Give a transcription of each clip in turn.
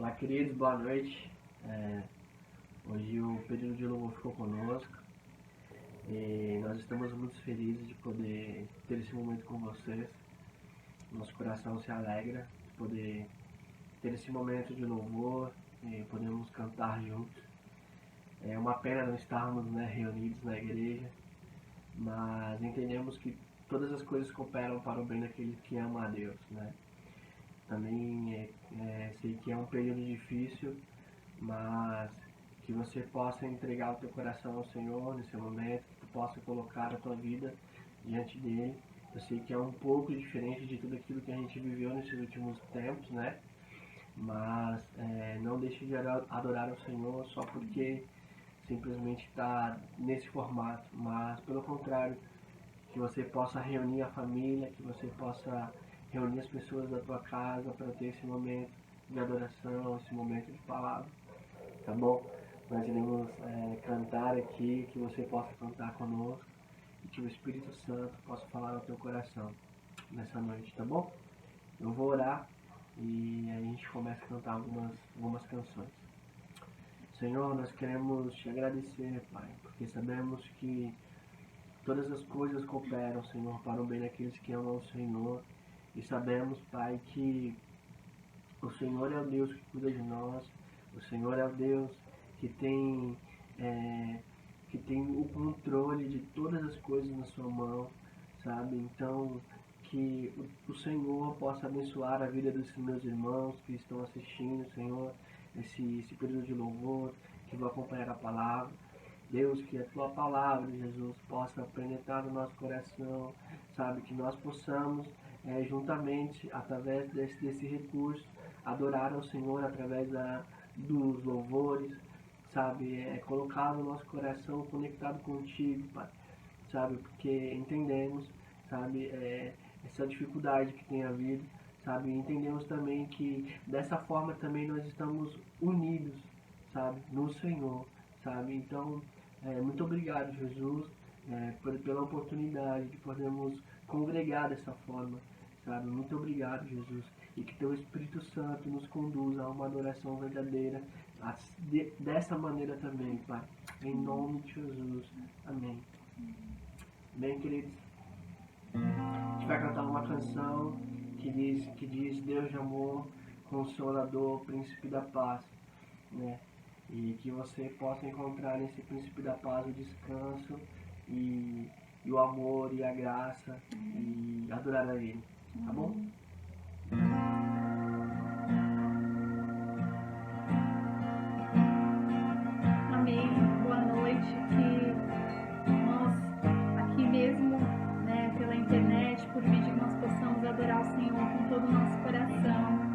Olá, queridos, boa noite. Hoje o período de louvor ficou conosco e nós estamos muito felizes de poder ter esse momento com vocês. Nosso coração se alegra de poder ter esse momento de louvor e podemos cantar juntos. É uma pena não estarmos reunidos na igreja, mas entendemos que todas as coisas cooperam para o bem daqueles que amam a Deus, Também sei que é um período difícil, mas que você possa entregar o teu coração ao Senhor nesse momento, que tu possa colocar a tua vida diante dele. Eu sei que é um pouco diferente de tudo aquilo que a gente viveu nesses últimos tempos, Mas não deixe de adorar ao Senhor só porque simplesmente está nesse formato, mas pelo contrário, que você possa reunir a família, que você possa reunir as pessoas da tua casa para ter esse momento de adoração, esse momento de palavra, tá bom? Nós iremos cantar aqui, que você possa cantar conosco e que o Espírito Santo possa falar ao teu coração nessa noite, tá bom? Eu vou orar e aí a gente começa a cantar algumas canções. Senhor, nós queremos te agradecer, Pai, porque sabemos que todas as coisas cooperam, Senhor, para o bem daqueles que amam o Senhor. E sabemos, Pai, que o Senhor é o Deus que cuida de nós, o Senhor é o Deus que tem o controle de todas as coisas na sua mão, sabe? Então, que o Senhor possa abençoar a vida dos meus irmãos que estão assistindo, Senhor, esse período de louvor, que vão acompanhar a palavra. Deus, que a tua palavra, Jesus, possa penetrar no nosso coração, sabe? Que nós possamos juntamente, através desse recurso, adorar ao Senhor através dos louvores, sabe? Colocar no nosso coração conectado contigo, Pai, sabe? Porque entendemos, sabe? Essa dificuldade que tem havido, sabe? Entendemos também que dessa forma também nós estamos unidos, sabe? No Senhor, sabe? Então, muito obrigado, Jesus, pela oportunidade de podermos congregar dessa forma, sabe? Muito obrigado, Jesus, e que teu Espírito Santo nos conduza a uma adoração verdadeira dessa maneira também, Pai. Em nome de Jesus. Amém. Bem, queridos, a gente vai cantar uma canção que diz Deus de amor, Consolador, Príncipe da Paz, E que você possa encontrar nesse Príncipe da Paz o descanso e o amor e a graça e adorar a Ele, tá bom? Amém. Boa noite. Que nós aqui mesmo, pela internet, por vídeo, nós possamos adorar o Senhor com todo o nosso coração.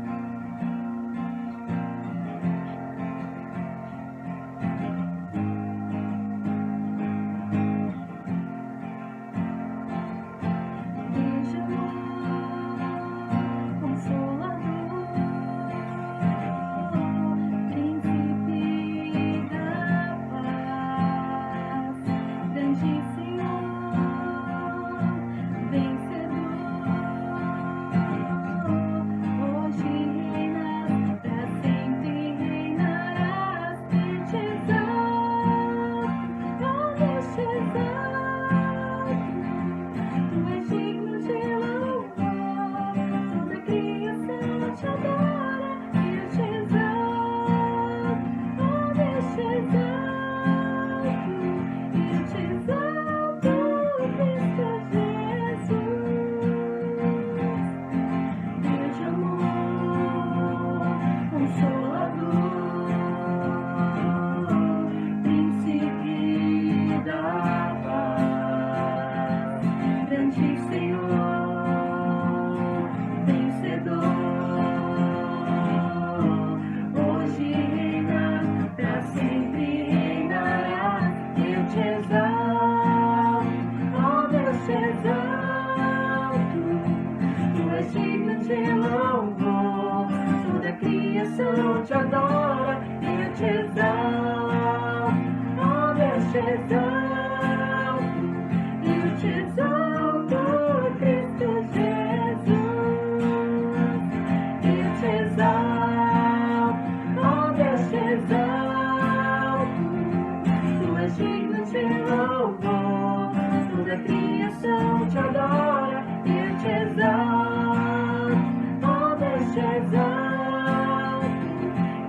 toda a criação te adora, eu te exalto, oh Deus, te exalto,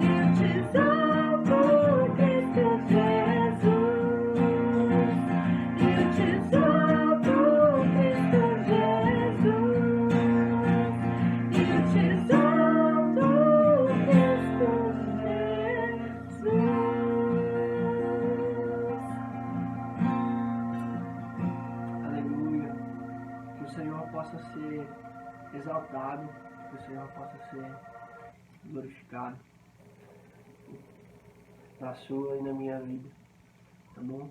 eu te exalto, Cristo Jesus, eu te exalto, Cristo Jesus, eu te exalto, Cristo Jesus. Aleluia. Que o Senhor possa ser exaltado, que o Senhor possa ser glorificado na sua e na minha vida, tá bom?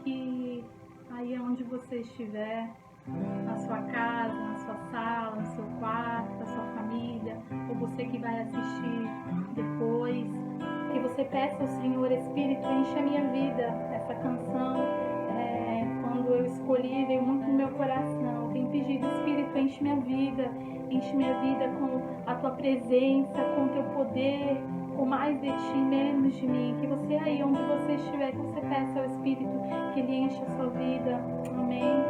Que aí onde você estiver, na sua casa, na sua sala, no seu quarto, na sua família, ou você que vai assistir depois, que você peça ao Senhor, Espírito, enche a minha vida. Essa canção, quando eu escolhi, veio muito no meu coração. Eu tenho pedido, Espírito, enche minha vida com a tua presença, com o teu poder, com mais de ti, menos de mim. Que você aí, onde você estiver, que você peça ao Espírito que Ele enche a sua vida. Amém.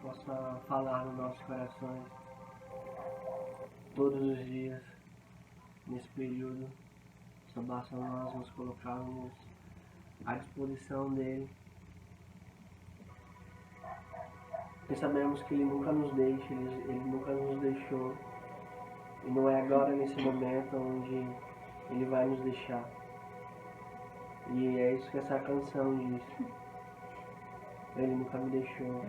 Possa falar nos nossos corações todos os dias, nesse período. Só basta nós nos colocarmos à disposição dele, e sabemos que ele nunca nos deixa, ele nunca nos deixou, e não é agora nesse momento onde ele vai nos deixar. E é isso que essa canção diz: ele nunca me deixou.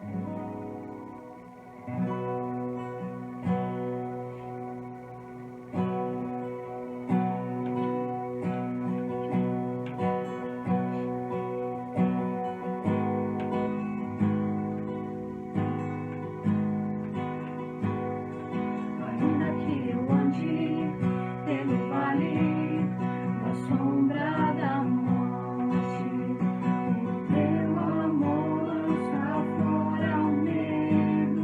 Meu amor só fora o medo.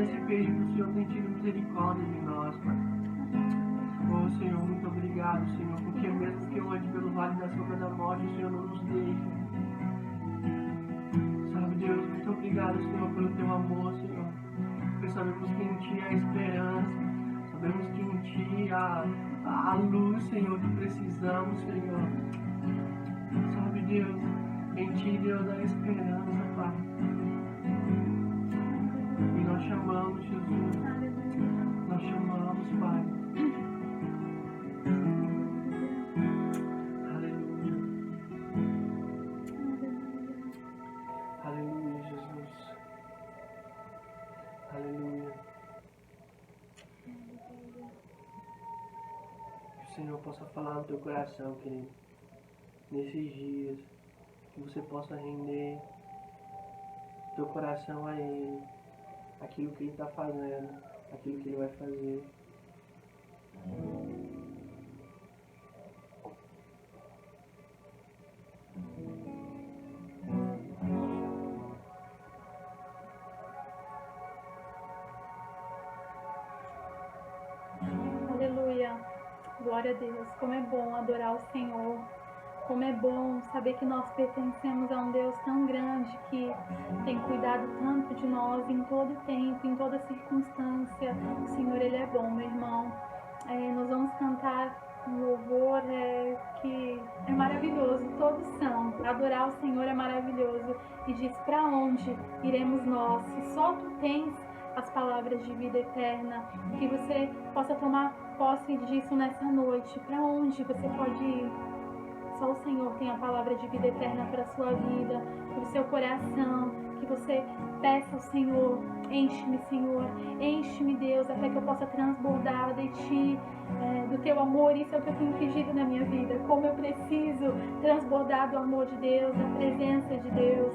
nesse período o Senhor tem tido misericórdia de nós, Pai. Oh, Senhor, muito obrigado, Senhor, porque mesmo que eu ande pelo vale da sombra da morte, o Senhor não nos deixa. Sabe, Deus, muito obrigado, Senhor, pelo teu amor, Senhor. Porque sabemos que em Ti há esperança. Sabemos que em Ti há a luz, Senhor, que precisamos, Senhor. Sabe, Deus, em Ti, Deus, há esperança, Pai. E nós chamamos, Jesus. Nós chamamos, Pai. Aleluia. Aleluia, Jesus. Aleluia. Que o Senhor possa falar no teu coração, querido. Nesses dias. Que você possa render teu coração a Ele. Aquilo que Ele está fazendo. Aquilo que Ele vai fazer. Aleluia. Glória a Deus. Como é bom adorar o Senhor. Como é bom saber que nós pertencemos a um Deus tão grande que tem cuidado tanto de nós em todo tempo, em toda circunstância. O Senhor, Ele é bom, meu irmão. Nós vamos cantar um louvor que é maravilhoso, todos são. Adorar o Senhor é maravilhoso. E diz: para onde iremos nós? Se só Tu tens as palavras de vida eterna, que você possa tomar posse disso nessa noite. Para onde você pode ir? Só o Senhor tem a palavra de vida eterna para a sua vida, para o seu coração. Que você peça ao Senhor: enche-me, Senhor, enche-me, Deus, até que eu possa transbordar de Ti, do Teu amor. Isso é o que eu tenho pedido na minha vida. Como eu preciso transbordar do amor de Deus, da presença de Deus.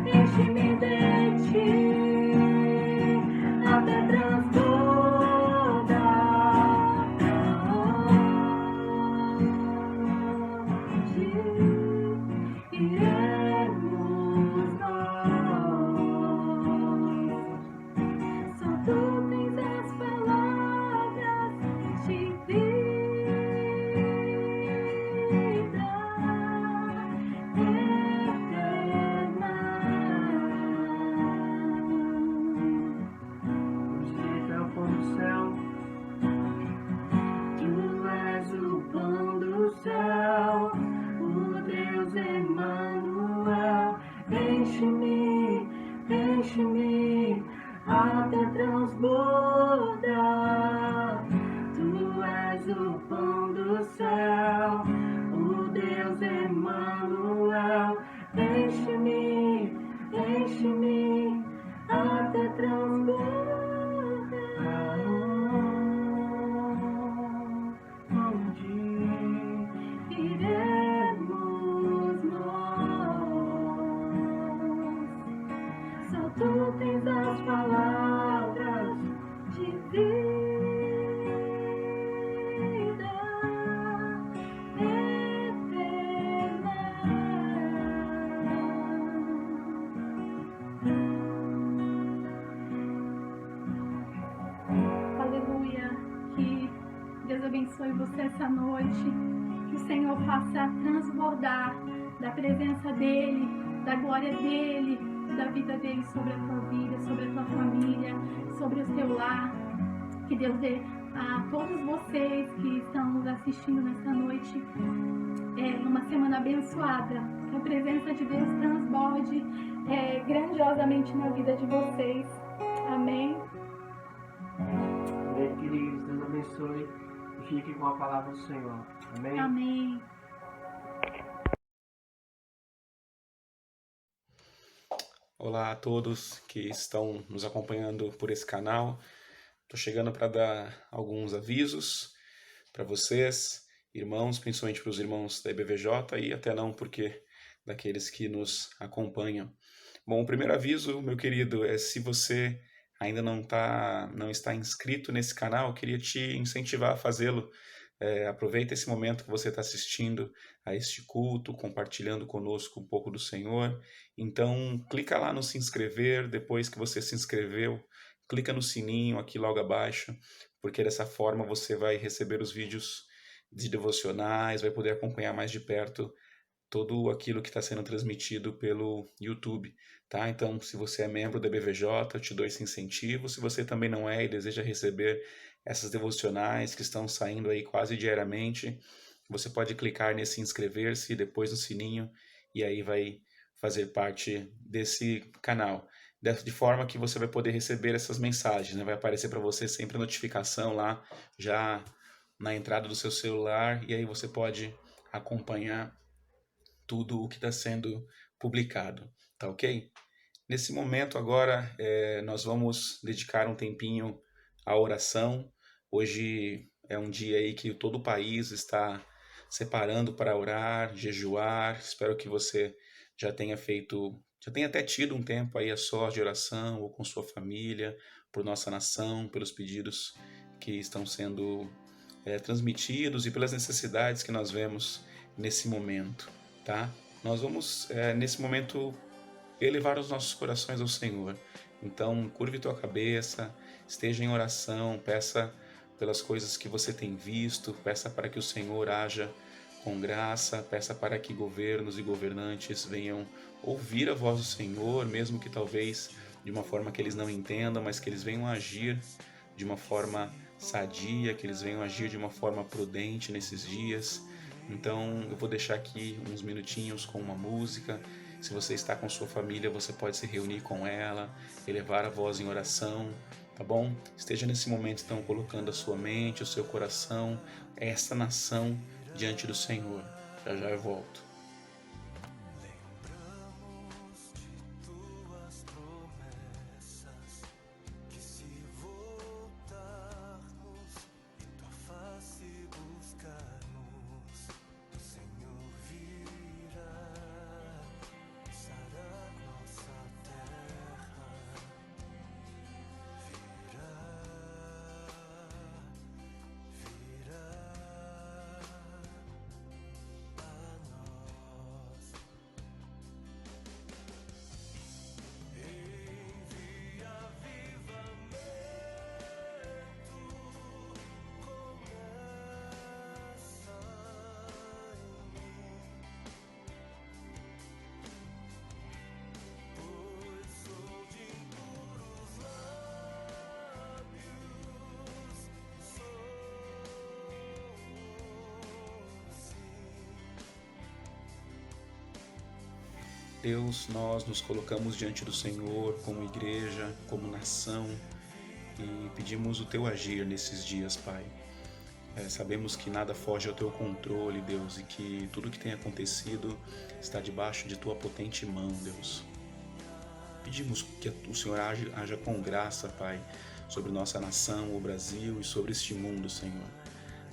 enche-me de ti, até transbordar. Iremos nós. Só tu tens as palavras de vida eterna. Você é o pão do céu. Tu és o pão do céu, o Deus Emmanuel. Enche-me, enche-me, até transbordar. Tu és o pão do céu, o Deus Emmanuel. Enche-me, enche-me, até transbordar. Onde iremos nós? Só tu tens as palavras de vida eterna. Aleluia. Que Deus abençoe você essa noite. Que o Senhor faça transbordar da presença dEle, da glória dEle, da vida dEle sobre a tua vida, sobre a tua família, sobre o teu lar. Que Deus dê a todos vocês que estão nos assistindo nesta noite uma semana abençoada. Que a presença de Deus transborde grandiosamente na vida de vocês. Amém. Amém, queridos. Deus abençoe e fique com a palavra do Senhor. Amém? Amém. Olá a todos que estão nos acompanhando por esse canal. Estou chegando para dar alguns avisos para vocês, irmãos, principalmente para os irmãos da IBVJ e até não porque daqueles que nos acompanham. Bom, o primeiro aviso, meu querido, é se você ainda não está inscrito nesse canal, eu queria te incentivar a fazê-lo. Aproveita esse momento que você está assistindo a este culto, compartilhando conosco um pouco do Senhor. Então, clica lá no se inscrever, depois que você se inscreveu, clica no sininho aqui logo abaixo, porque dessa forma você vai receber os vídeos de devocionais, vai poder acompanhar mais de perto tudo aquilo que está sendo transmitido pelo YouTube, tá? Então, se você é membro da BVJ, eu te dou esse incentivo. Se você também não é e deseja receber essas devocionais que estão saindo aí quase diariamente, você pode clicar nesse inscrever-se e depois no sininho e aí vai fazer parte desse canal. De forma que você vai poder receber essas mensagens, né? Vai aparecer para você sempre a notificação lá, já na entrada do seu celular, e aí você pode acompanhar tudo o que está sendo publicado, tá ok? Nesse momento agora, nós vamos dedicar um tempinho à oração. Hoje é um dia aí que todo o país está separando para orar, jejuar. Espero que você já tenha até tido um tempo aí a sós de oração, ou com sua família, por nossa nação, pelos pedidos que estão sendo transmitidos e pelas necessidades que nós vemos nesse momento, tá? Nós vamos, nesse momento, elevar os nossos corações ao Senhor. Então, curve tua cabeça, esteja em oração, peça pelas coisas que você tem visto, peça para que o Senhor haja com graça, peça para que governos e governantes venham ouvir a voz do Senhor, mesmo que talvez de uma forma que eles não entendam, mas que eles venham agir de uma forma sadia, que eles venham agir de uma forma prudente nesses dias. Então eu vou deixar aqui uns minutinhos com uma música. Se você está com sua família, você pode se reunir com ela, elevar a voz em oração, tá bom? Esteja nesse momento então colocando a sua mente, o seu coração, essa nação diante do Senhor. Já já eu volto. Sarará. Deus, nós nos colocamos diante do Senhor como igreja, como nação e pedimos o Teu agir nesses dias, Pai. Sabemos que nada foge ao Teu controle, Deus, e que tudo que tem acontecido está debaixo de Tua potente mão, Deus. Pedimos que o Senhor haja com graça, Pai, sobre nossa nação, o Brasil e sobre este mundo, Senhor.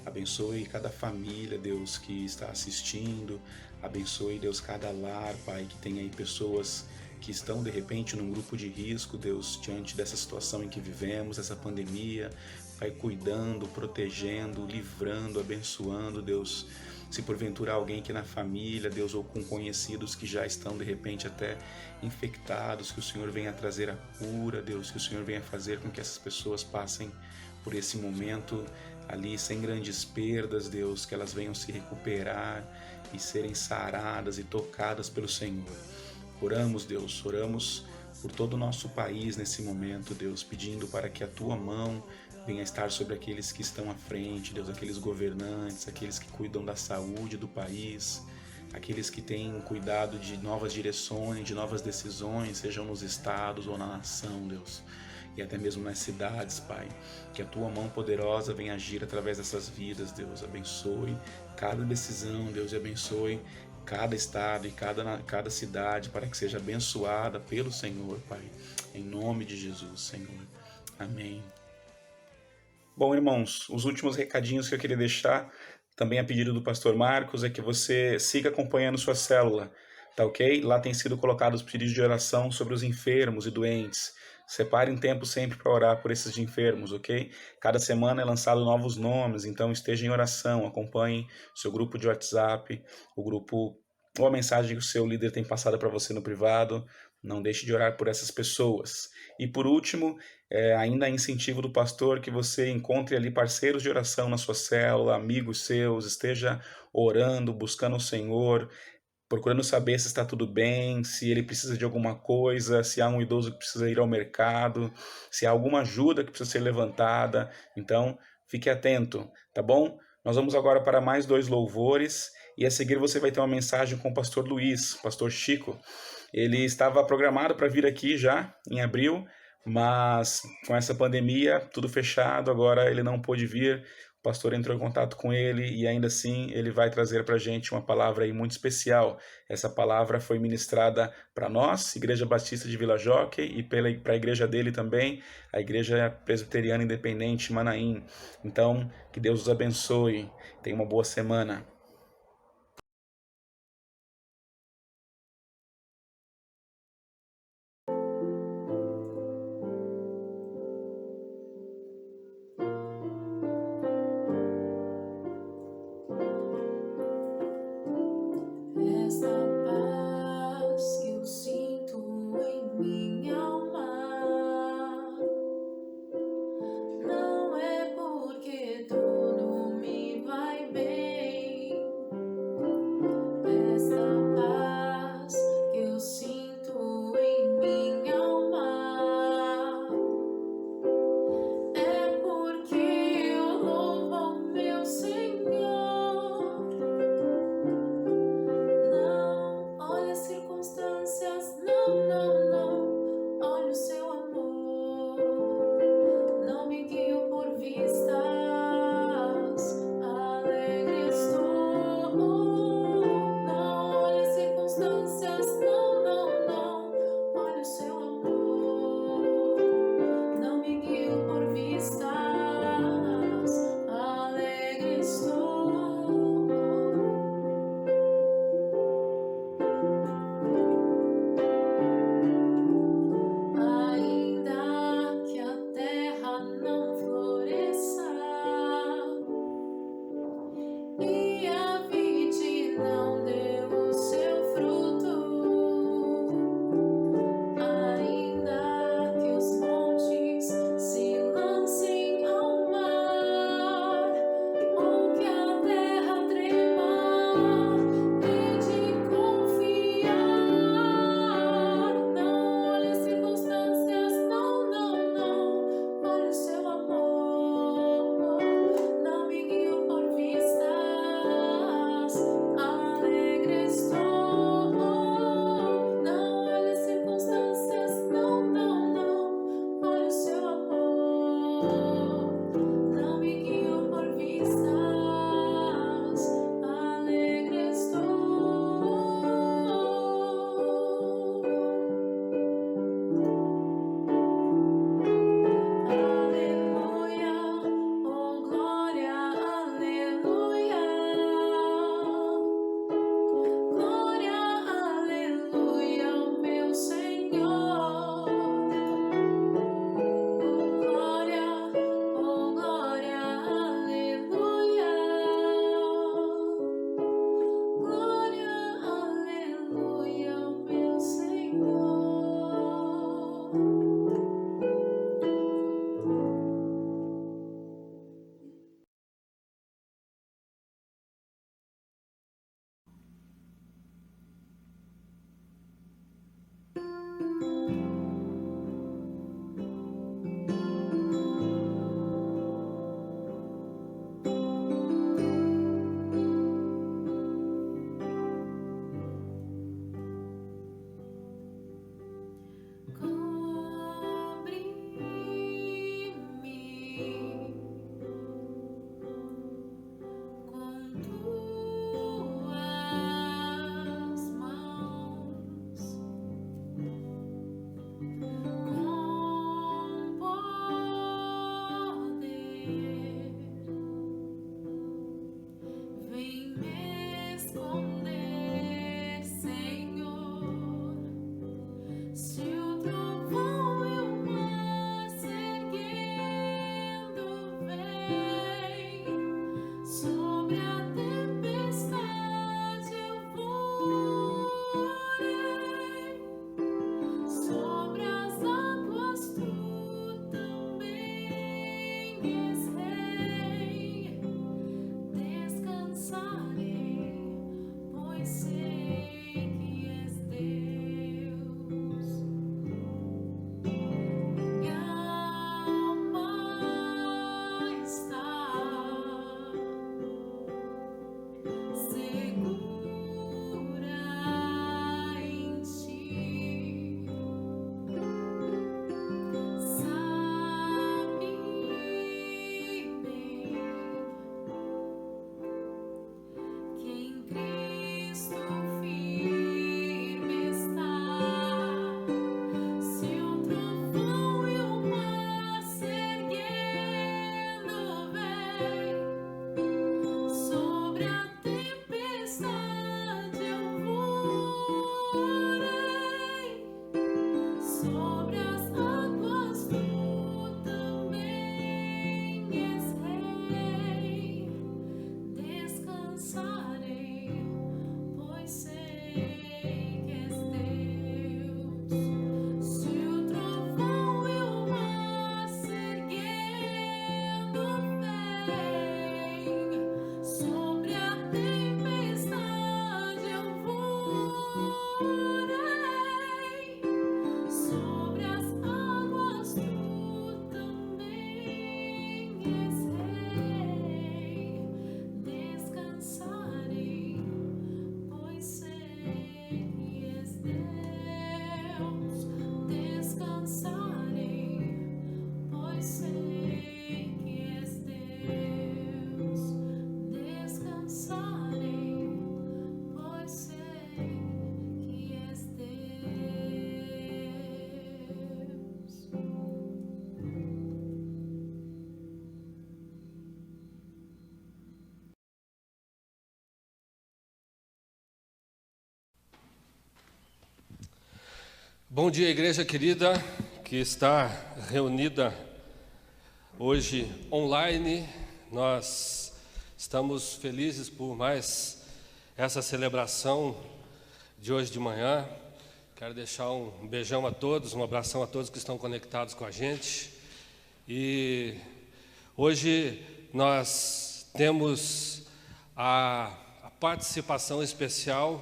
Abençoe cada família, Deus, que está assistindo. Abençoe, Deus, cada lar, Pai, que tem aí pessoas que estão, de repente, num grupo de risco, Deus, diante dessa situação em que vivemos, essa pandemia. Pai, cuidando, protegendo, livrando, abençoando, Deus. Se porventura alguém que na família, Deus, ou com conhecidos que já estão, de repente, até infectados, que o Senhor venha trazer a cura, Deus, que o Senhor venha fazer com que essas pessoas passem por esse momento ali sem grandes perdas, Deus, que elas venham se recuperar e serem saradas e tocadas pelo Senhor. Oramos, Deus, oramos por todo o nosso país nesse momento, Deus, pedindo para que a Tua mão venha estar sobre aqueles que estão à frente, Deus, aqueles governantes, aqueles que cuidam da saúde do país, aqueles que têm cuidado de novas direções, de novas decisões, sejam nos estados ou na nação, Deus, e até mesmo nas cidades, Pai. Que a Tua mão poderosa venha agir através dessas vidas, Deus. Abençoe cada decisão, Deus, e abençoe cada estado e cada cidade para que seja abençoada pelo Senhor, Pai. Em nome de Jesus, Senhor. Amém. Bom, irmãos, os últimos recadinhos que eu queria deixar, também a pedido do pastor Marcos, é que você siga acompanhando sua célula, tá ok? Lá tem sido colocados pedidos de oração sobre os enfermos e doentes. Separem tempo sempre para orar por esses enfermos, ok? Cada semana é lançado novos nomes, então esteja em oração, acompanhe seu grupo de WhatsApp, o grupo ou a mensagem que o seu líder tem passado para você no privado. Não deixe de orar por essas pessoas. E por último, ainda incentivo do pastor que você encontre ali parceiros de oração na sua célula, amigos seus, esteja orando, buscando o Senhor, procurando saber se está tudo bem, se ele precisa de alguma coisa, se há um idoso que precisa ir ao mercado, se há alguma ajuda que precisa ser levantada. Então, fique atento, tá bom? Nós vamos agora para mais 2 louvores e a seguir você vai ter uma mensagem com o pastor Luiz, pastor Chico. Ele estava programado para vir aqui já em abril, mas com essa pandemia, tudo fechado, agora ele não pôde vir. O pastor entrou em contato com ele e ainda assim ele vai trazer para a gente uma palavra aí muito especial. Essa palavra foi ministrada para nós, Igreja Batista de Vila Jockey, e para a igreja dele também, a Igreja Presbiteriana Independente Manaim. Então, que Deus os abençoe. Tenha uma boa semana. Essa paz que eu sinto em minha alma não é porque tudo me vai bem, sobre as águas tu também és rei. Descansarei, pois sei que és Deus. Se o trovão e o mar se erguendo vem, sobre a tempestade eu voarei. Sobre as águas tu também és rei. Descansarei, pois sei que és Deus. Descansarei, pois sei que és Deus. Descansarei, pois sei que és Deus. Bom dia, igreja querida, que está reunida hoje online. Nós estamos felizes por mais essa celebração de hoje de manhã. Quero deixar um beijão a todos, um abração a todos que estão conectados com a gente. E hoje nós temos a participação especial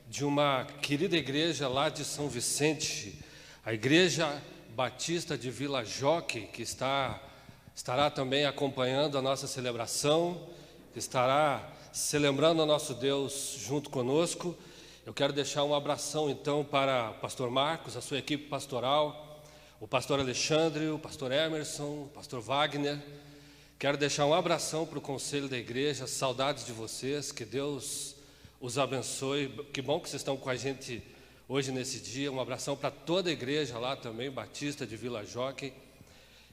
de uma querida igreja lá de São Vicente, a Igreja Batista de Vila Joque, que estará também acompanhando a nossa celebração, que estará celebrando o nosso Deus junto conosco. Eu quero deixar um abração então para o pastor Marcos, a sua equipe pastoral, o pastor Alexandre, o pastor Emerson, o pastor Wagner. Quero deixar um abração para o conselho da igreja, saudades de vocês, que Deus os abençoe. Que bom que vocês estão com a gente hoje nesse dia. Um abração para toda a igreja lá também, Batista de Vila Joque.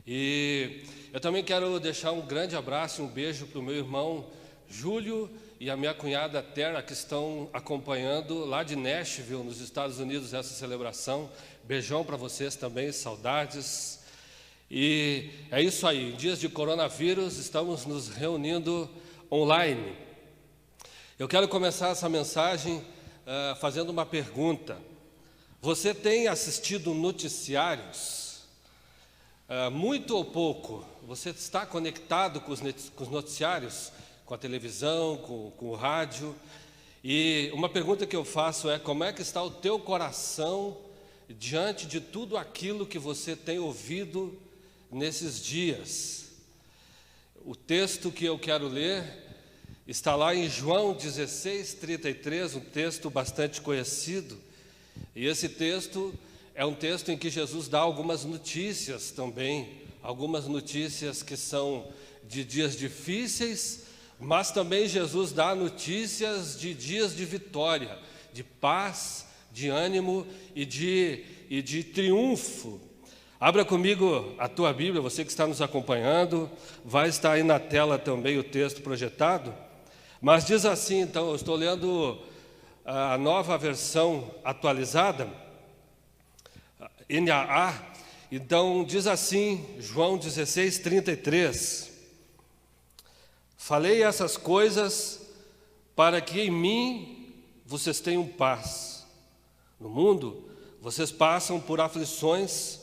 E eu também quero deixar um grande abraço e um beijo para o meu irmão Júlio e a minha cunhada Terra, que estão acompanhando lá de Nashville, nos Estados Unidos, essa celebração. Beijão para vocês também, saudades. E é isso aí, em dias de coronavírus, estamos nos reunindo online. Eu quero começar essa mensagem fazendo uma pergunta. Você tem assistido noticiários? Muito ou pouco? Você está conectado com os noticiários? Com a televisão, com o rádio? E uma pergunta que eu faço é: como é que está o teu coração diante de tudo aquilo que você tem ouvido nesses dias? O texto que eu quero ler está lá em João 16:33, um texto bastante conhecido. E esse texto é um texto em que Jesus dá algumas notícias também, algumas notícias que são de dias difíceis, mas também Jesus dá notícias de dias de vitória, de paz, de ânimo e de triunfo. Abra comigo a tua Bíblia, você que está nos acompanhando, vai estar aí na tela também o texto projetado. Mas diz assim, então, eu estou lendo a nova versão atualizada, NAA. Então diz assim, João 16:33: falei essas coisas para que em mim vocês tenham paz. No mundo vocês passam por aflições,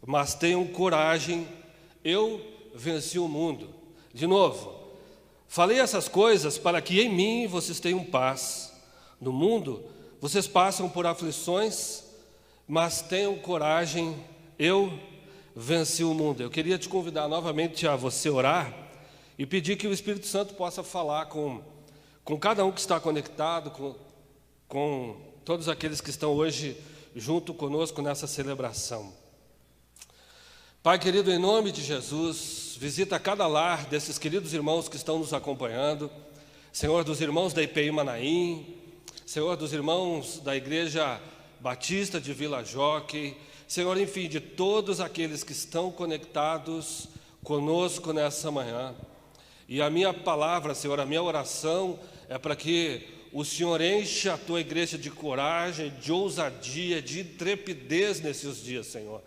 mas tenham coragem, eu venci o mundo. De novo, falei essas coisas para que em mim vocês tenham paz. No mundo vocês passam por aflições, mas tenham coragem, eu venci o mundo. Eu queria te convidar novamente a você orar e pedir que o Espírito Santo possa falar com cada um que está conectado, com todos aqueles que estão hoje junto conosco nessa celebração. Pai querido, em nome de Jesus, visita cada lar desses queridos irmãos que estão nos acompanhando. Senhor, dos irmãos da IPI Manaim, Senhor, dos irmãos da Igreja Batista de Vila Joque, Senhor, enfim, de todos aqueles que estão conectados conosco nessa manhã. E a minha palavra, Senhor, a minha oração é para que o Senhor enche a tua igreja de coragem, de ousadia, de intrepidez nesses dias, Senhor.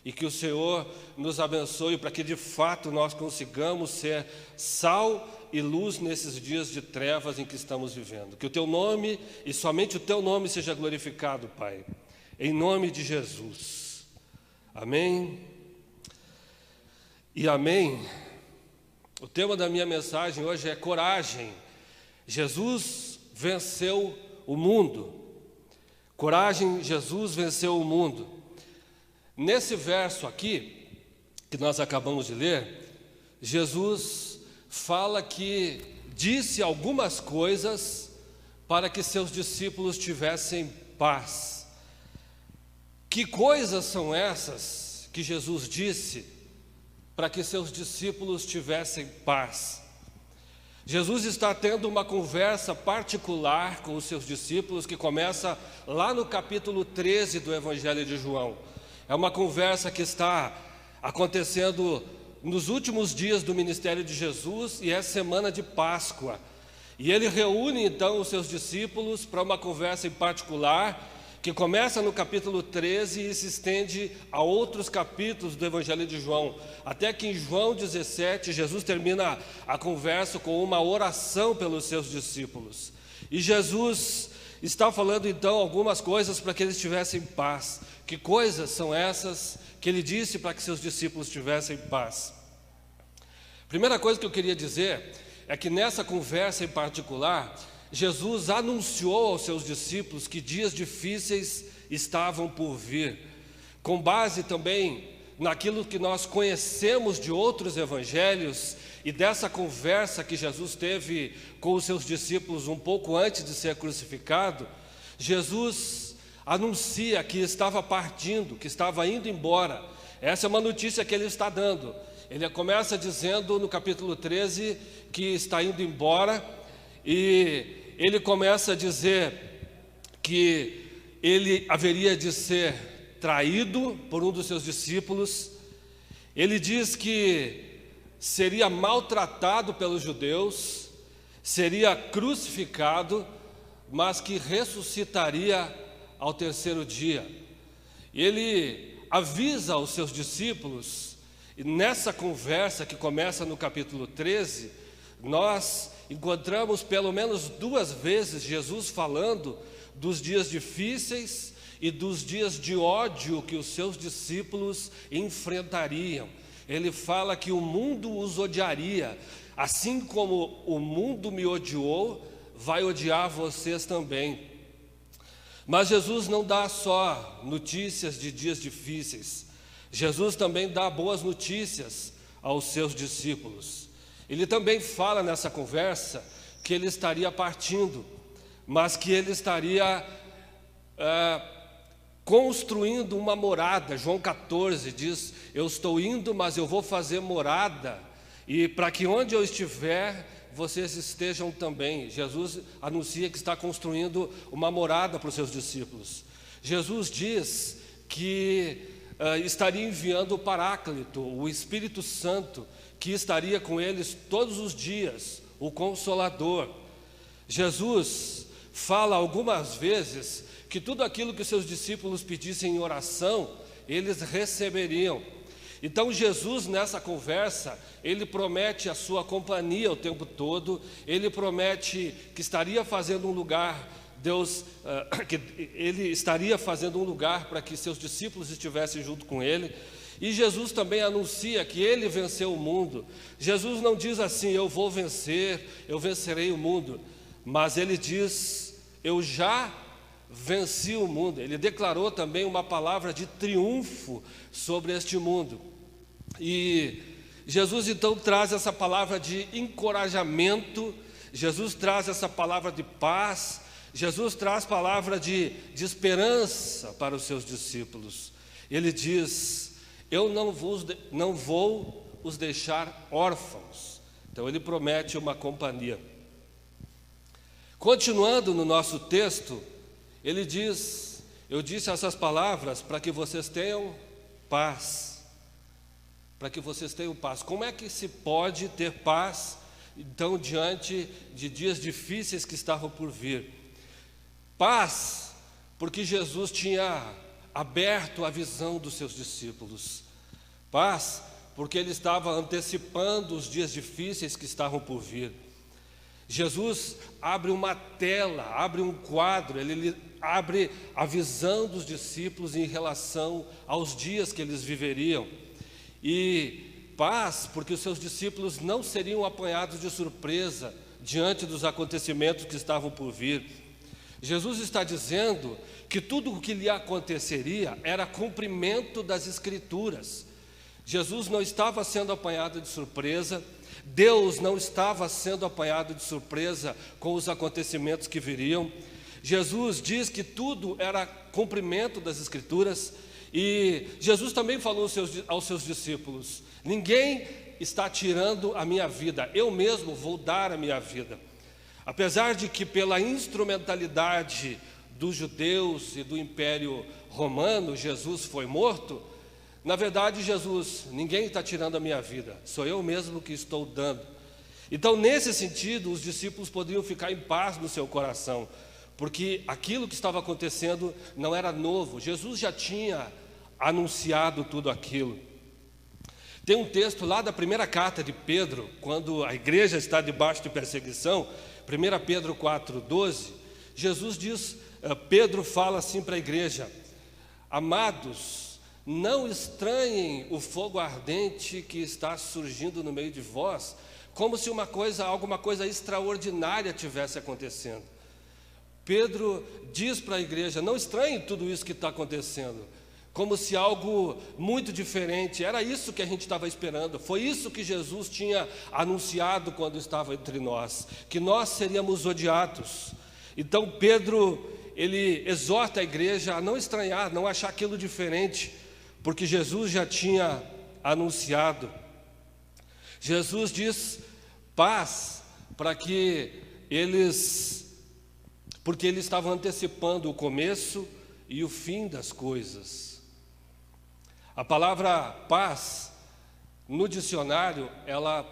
E que o Senhor nos abençoe para que de fato nós consigamos ser sal e luz nesses dias de trevas em que estamos vivendo. Que o teu nome e somente o teu nome seja glorificado, Pai. Em nome de Jesus. Amém e amém. O tema da minha mensagem hoje é coragem. Jesus venceu o mundo. Coragem, Jesus venceu o mundo. Nesse verso aqui, que nós acabamos de ler, Jesus fala que disse algumas coisas para que seus discípulos tivessem paz. Que coisas são essas que Jesus disse para que seus discípulos tivessem paz? Jesus está tendo uma conversa particular com os seus discípulos que começa lá no capítulo 13 do Evangelho de João. É uma conversa que está acontecendo nos últimos dias do ministério de Jesus e é semana de Páscoa. E ele reúne então os seus discípulos para uma conversa em particular que começa no capítulo 13 e se estende a outros capítulos do Evangelho de João. Até que em João 17, Jesus termina a conversa com uma oração pelos seus discípulos. E Jesus está falando então algumas coisas para que eles tivessem paz. Que coisas são essas que ele disse para que seus discípulos tivessem paz? Primeira coisa que eu queria dizer é que nessa conversa em particular, Jesus anunciou aos seus discípulos que dias difíceis estavam por vir, com base também naquilo que nós conhecemos de outros evangelhos e dessa conversa que Jesus teve com os seus discípulos um pouco antes de ser crucificado. Jesus anuncia que estava partindo, que estava indo embora. Essa é uma notícia que ele está dando. Ele começa dizendo no capítulo 13 que está indo embora, e ele começa a dizer que ele haveria de ser traído por um dos seus discípulos. Ele diz que seria maltratado pelos judeus, seria crucificado, mas que ressuscitaria ao terceiro dia. Ele avisa aos seus discípulos, e nessa conversa que começa no capítulo 13, nós encontramos pelo menos 2 vezes Jesus falando dos dias difíceis e dos dias de ódio que os seus discípulos enfrentariam. Ele fala que o mundo os odiaria, assim como o mundo me odiou, vai odiar vocês também. Mas Jesus não dá só notícias de dias difíceis. Jesus também dá boas notícias aos seus discípulos. Ele também fala nessa conversa que ele estaria partindo, mas que ele estaria construindo uma morada. João 14 diz: eu estou indo, mas eu vou fazer morada, e para que onde eu estiver, vocês estejam também. Jesus anuncia que está construindo uma morada para os seus discípulos. Jesus diz que estaria enviando o Paráclito, o Espírito Santo, que estaria com eles todos os dias, o Consolador. Jesus fala algumas vezes que tudo aquilo que seus discípulos pedissem em oração, eles receberiam. Então Jesus, nessa conversa, ele promete a sua companhia o tempo todo. Ele promete que estaria fazendo um lugar, que ele estaria fazendo um lugar para que seus discípulos estivessem junto com ele. E Jesus também anuncia que ele venceu o mundo. Jesus não diz assim: eu vou vencer, eu vencerei o mundo, mas ele diz: eu já venci o mundo. Ele declarou também uma palavra de triunfo sobre este mundo. E Jesus então traz essa palavra de encorajamento, Jesus traz essa palavra de paz, Jesus traz palavra de esperança para os seus discípulos. Ele diz: eu não vou os deixar órfãos. Então ele promete uma companhia. Continuando no nosso texto, ele diz: eu disse essas palavras para que vocês tenham paz. Para que vocês tenham paz. Como é que se pode ter paz então diante de dias difíceis que estavam por vir. Paz, porque Jesus tinha aberto a visão dos seus discípulos. Paz, porque ele estava antecipando os dias difíceis que estavam por vir. Jesus abre uma tela, abre um quadro, ele abre a visão dos discípulos em relação aos dias que eles viveriam. E paz, porque os seus discípulos não seriam apanhados de surpresa diante dos acontecimentos que estavam por vir. Jesus está dizendo que tudo o que lhe aconteceria era cumprimento das Escrituras. Jesus não estava sendo apanhado de surpresa, Deus não estava sendo apanhado de surpresa com os acontecimentos que viriam. Jesus diz que tudo era cumprimento das Escrituras, e Jesus também falou aos seus discípulos: ninguém está tirando a minha vida, eu mesmo vou dar a minha vida. Apesar de que pela instrumentalidade dos judeus e do Império Romano, Jesus foi morto, na verdade ninguém está tirando a minha vida, sou eu mesmo que estou dando. Então, nesse sentido, os discípulos poderiam ficar em paz no seu coração, porque aquilo que estava acontecendo não era novo, Jesus já tinha anunciado tudo aquilo. Tem um texto lá da primeira carta de Pedro, quando a igreja está debaixo de perseguição, 1 Pedro 4,12, Jesus diz, Pedro fala assim para a igreja: amados, não estranhem o fogo ardente que está surgindo no meio de vós, como se alguma coisa extraordinária tivesse acontecendo. Pedro diz para a igreja: não estranhem tudo isso que está acontecendo, como se algo muito diferente, era isso que a gente estava esperando, foi isso que Jesus tinha anunciado quando estava entre nós, que nós seríamos odiados. Então Pedro, ele exorta a igreja a não estranhar, não achar aquilo diferente, porque Jesus já tinha anunciado. Jesus diz paz, porque ele estava antecipando o começo e o fim das coisas. A palavra paz, no dicionário, ela,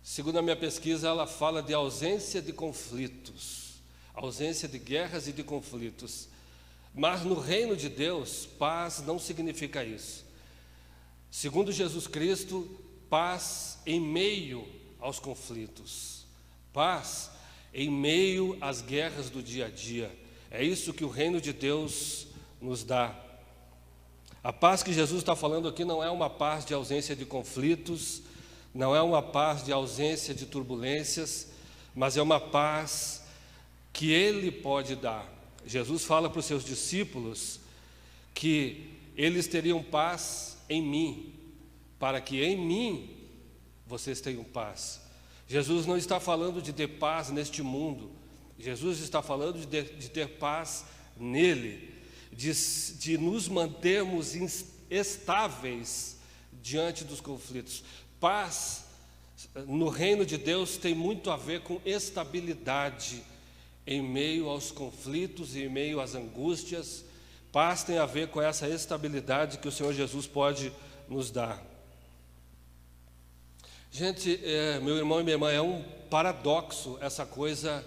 segundo a minha pesquisa, ela fala de ausência de conflitos, ausência de guerras e de conflitos. Mas no reino de Deus, paz não significa isso. Segundo Jesus Cristo, paz em meio aos conflitos, paz em meio às guerras do dia a dia. É isso que o reino de Deus nos dá. A paz que Jesus está falando aqui não é uma paz de ausência de conflitos, não é uma paz de ausência de turbulências, mas é uma paz que Ele pode dar. Jesus fala para os seus discípulos que eles teriam paz em mim, para que em mim vocês tenham paz. Jesus não está falando de ter paz neste mundo, Jesus está falando de ter paz nele, de nos mantermos estáveis diante dos conflitos. Paz no reino de Deus tem muito a ver com estabilidade em meio aos conflitos e em meio às angústias. Paz tem a ver com essa estabilidade que o Senhor Jesus pode nos dar. Gente, meu irmão e minha irmã, é um paradoxo essa coisa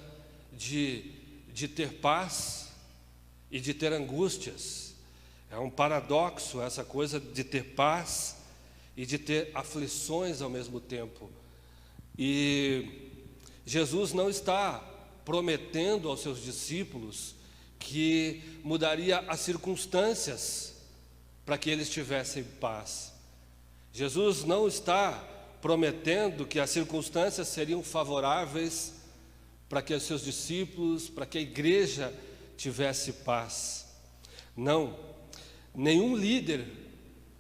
de ter paz e de ter angústias. É um paradoxo essa coisa de ter paz e de ter aflições ao mesmo tempo. E Jesus não está prometendo aos seus discípulos que mudaria as circunstâncias para que eles tivessem paz. Jesus não está prometendo que as circunstâncias seriam favoráveis para que os seus discípulos, para que a igreja tivesse paz. Não, nenhum líder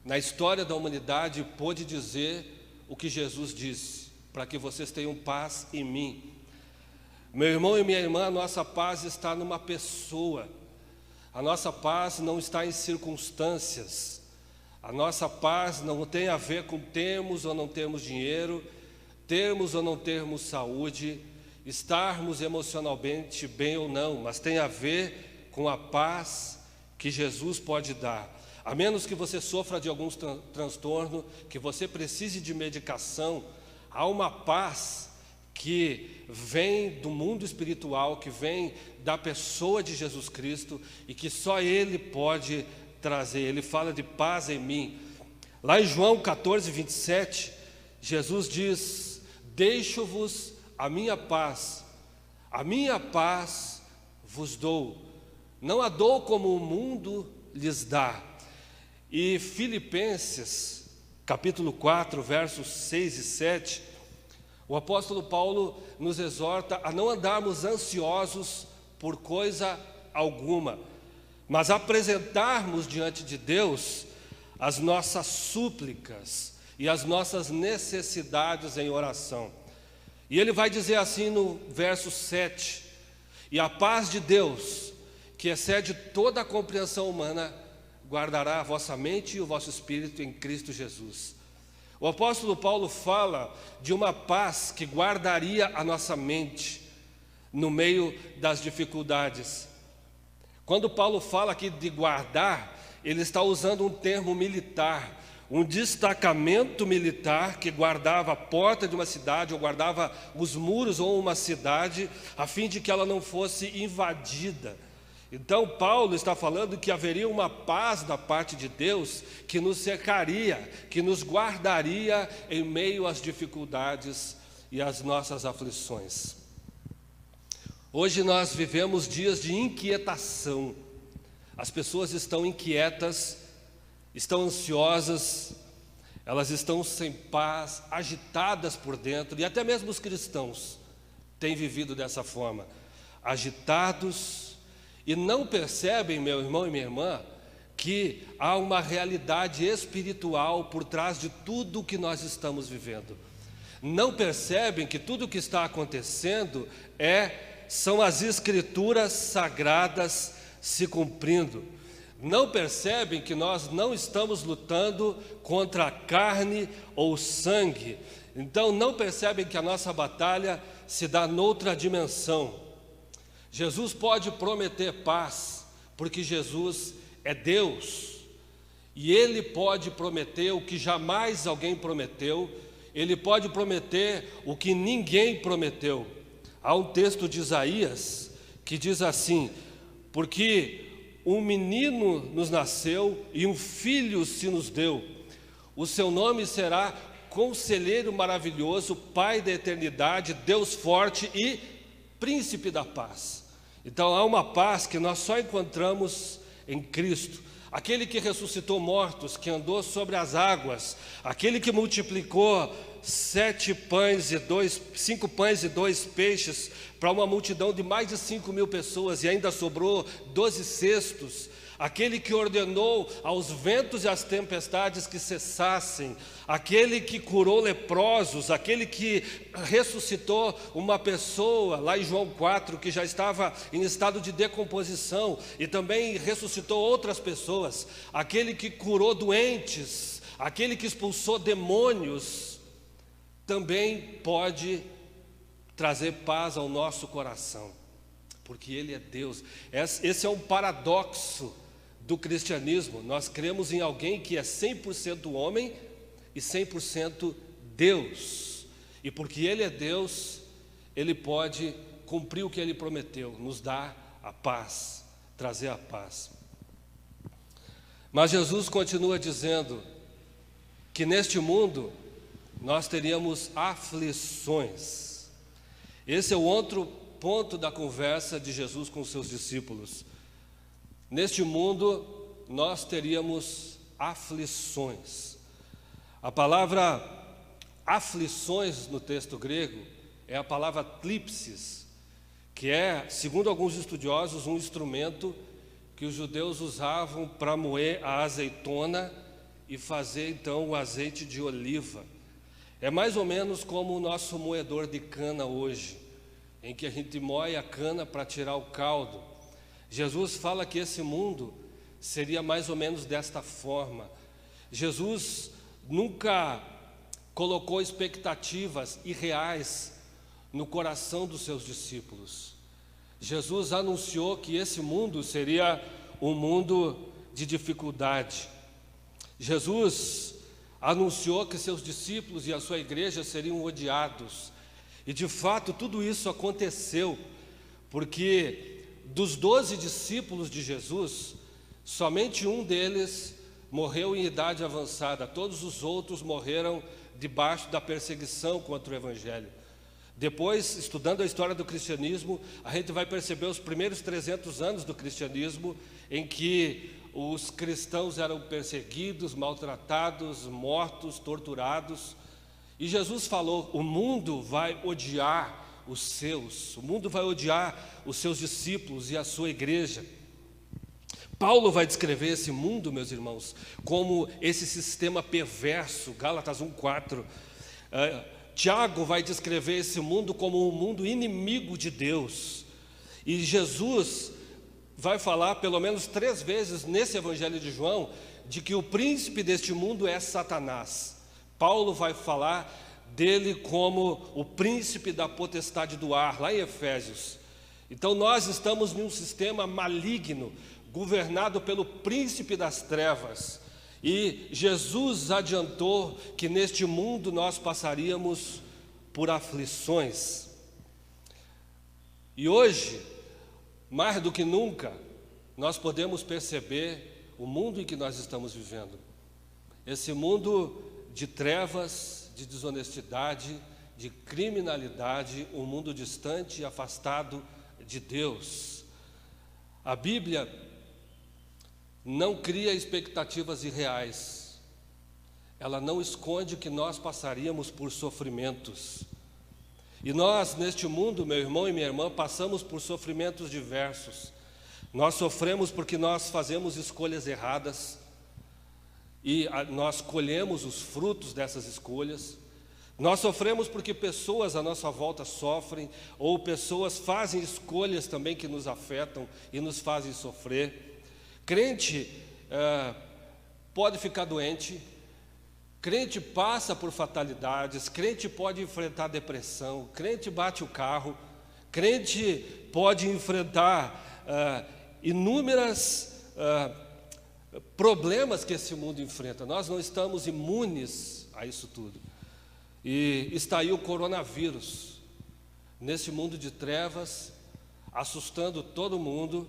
na história da humanidade pôde dizer o que Jesus disse: para que vocês tenham paz em mim. Meu irmão e minha irmã, a nossa paz está numa pessoa. A nossa paz não está em circunstâncias. A nossa paz não tem a ver com termos ou não termos dinheiro, termos ou não termos saúde, estarmos emocionalmente bem ou não, mas tem a ver com a paz que Jesus pode dar. A menos que você sofra de algum transtorno, que você precise de medicação, há uma paz que vem do mundo espiritual, que vem da pessoa de Jesus Cristo e que só Ele pode trazer. Ele fala de paz em mim. Lá em João 14, 27, Jesus diz: deixo-vos a minha paz vos dou, não a dou como o mundo lhes dá. E Filipenses, capítulo 4, versos 6 e 7, o apóstolo Paulo nos exorta a não andarmos ansiosos por coisa alguma, mas apresentarmos diante de Deus as nossas súplicas e as nossas necessidades em oração. E ele vai dizer assim no verso 7: e a paz de Deus, que excede toda a compreensão humana, guardará a vossa mente e o vosso espírito em Cristo Jesus. O apóstolo Paulo fala de uma paz que guardaria a nossa mente no meio das dificuldades. Quando Paulo fala aqui de guardar, ele está usando um termo militar, um destacamento militar que guardava a porta de uma cidade, ou guardava os muros ou uma cidade, a fim de que ela não fosse invadida. Então Paulo está falando que haveria uma paz da parte de Deus que nos cercaria, que nos guardaria em meio às dificuldades e às nossas aflições. Hoje nós vivemos dias de inquietação. As pessoas estão inquietas, estão ansiosas, elas estão sem paz, agitadas por dentro, e até mesmo os cristãos têm vivido dessa forma, agitados, e não percebem, meu irmão e minha irmã, que há uma realidade espiritual por trás de tudo o que nós estamos vivendo. Não percebem que tudo o que está acontecendo são as escrituras sagradas se cumprindo. Não percebem que nós não estamos lutando contra a carne ou sangue. Então não percebem que a nossa batalha se dá noutra dimensão. Jesus pode prometer paz, porque Jesus é Deus, e Ele pode prometer o que jamais alguém prometeu, Ele pode prometer o que ninguém prometeu. Há um texto de Isaías que diz assim: porque um menino nos nasceu e um filho se nos deu, o seu nome será Conselheiro Maravilhoso, Pai da Eternidade, Deus Forte e Príncipe da Paz. Então há uma paz que nós só encontramos em Cristo. Aquele que ressuscitou mortos, que andou sobre as águas, aquele que multiplicou 5 pães e 2 peixes para uma multidão de mais de 5.000 pessoas, e ainda sobrou 12 cestos, aquele que ordenou aos ventos e às tempestades que cessassem, aquele que curou leprosos, aquele que ressuscitou uma pessoa, lá em João 4, que já estava em estado de decomposição, e também ressuscitou outras pessoas, aquele que curou doentes, aquele que expulsou demônios, também pode trazer paz ao nosso coração, porque Ele é Deus. Esse é um paradoxo do cristianismo. Nós cremos em alguém que é 100% homem e 100% Deus, e porque Ele é Deus, Ele pode cumprir o que Ele prometeu, nos dar a paz, trazer a paz. Mas Jesus continua dizendo que neste mundo nós teríamos aflições. Esse é o outro ponto da conversa de Jesus com os seus discípulos. Neste mundo nós teríamos aflições. A palavra aflições no texto grego é a palavra thlipsis, que é, segundo alguns estudiosos, um instrumento que os judeus usavam para moer a azeitona e fazer então o azeite de oliva. É mais ou menos como o nosso moedor de cana hoje, em que a gente moe a cana para tirar o caldo. Jesus fala que esse mundo seria mais ou menos desta forma. Jesus nunca colocou expectativas irreais no coração dos seus discípulos. Jesus anunciou que esse mundo seria um mundo de dificuldade. Jesus anunciou que seus discípulos e a sua igreja seriam odiados. E de fato tudo isso aconteceu, porque dos 12 discípulos de Jesus, somente um deles morreu em idade avançada, todos os outros morreram debaixo da perseguição contra o Evangelho. Depois, estudando a história do cristianismo, a gente vai perceber os primeiros 300 anos do cristianismo, em que os cristãos eram perseguidos, maltratados, mortos, torturados. E Jesus falou: o mundo vai odiar os seus, o mundo vai odiar os seus discípulos e a sua igreja. Paulo vai descrever esse mundo, meus irmãos, como esse sistema perverso, Gálatas 1:4. Tiago vai descrever esse mundo como um mundo inimigo de Deus. E Jesus vai falar pelo menos 3 vezes nesse Evangelho de João de que o príncipe deste mundo é Satanás. Paulo vai falar dele como o príncipe da potestade do ar, lá em Efésios. Então nós estamos num sistema maligno, governado pelo príncipe das trevas. E Jesus adiantou que neste mundo nós passaríamos por aflições. E hoje, mais do que nunca, nós podemos perceber o mundo em que nós estamos vivendo. Esse mundo de trevas, de desonestidade, de criminalidade, um mundo distante e afastado de Deus. A Bíblia não cria expectativas irreais. Ela não esconde que nós passaríamos por sofrimentos. E nós, neste mundo, meu irmão e minha irmã, passamos por sofrimentos diversos. Nós sofremos porque nós fazemos escolhas erradas e nós colhemos os frutos dessas escolhas. Nós sofremos porque pessoas à nossa volta sofrem, ou pessoas fazem escolhas também que nos afetam e nos fazem sofrer. Crente pode ficar doente, crente passa por fatalidades, crente pode enfrentar depressão, crente bate o carro, crente pode enfrentar inúmeras problemas que esse mundo enfrenta. Nós não estamos imunes a isso tudo. E está aí o coronavírus, nesse mundo de trevas, assustando todo mundo,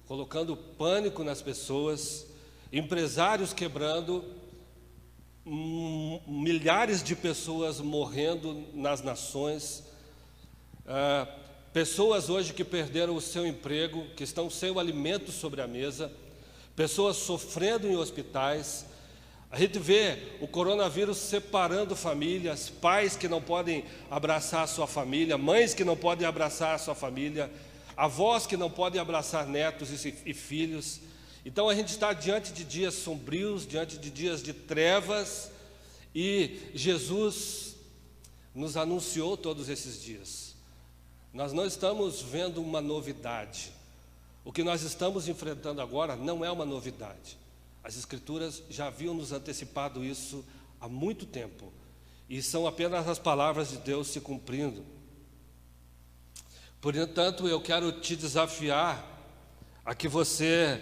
colocando pânico nas pessoas, empresários quebrando, milhares de pessoas morrendo nas nações, pessoas hoje que perderam o seu emprego, que estão sem o alimento sobre a mesa, pessoas sofrendo em hospitais. A gente vê o coronavírus separando famílias, pais que não podem abraçar a sua família, mães que não podem abraçar a sua família, avós que não podem abraçar netos e filhos. Então a gente está diante de dias sombrios, diante de dias de trevas, e Jesus nos anunciou todos esses dias. Nós não estamos vendo uma novidade. O que nós estamos enfrentando agora não é uma novidade. As Escrituras já haviam nos antecipado isso há muito tempo, e são apenas as palavras de Deus se cumprindo. Portanto, eu quero te desafiar a que você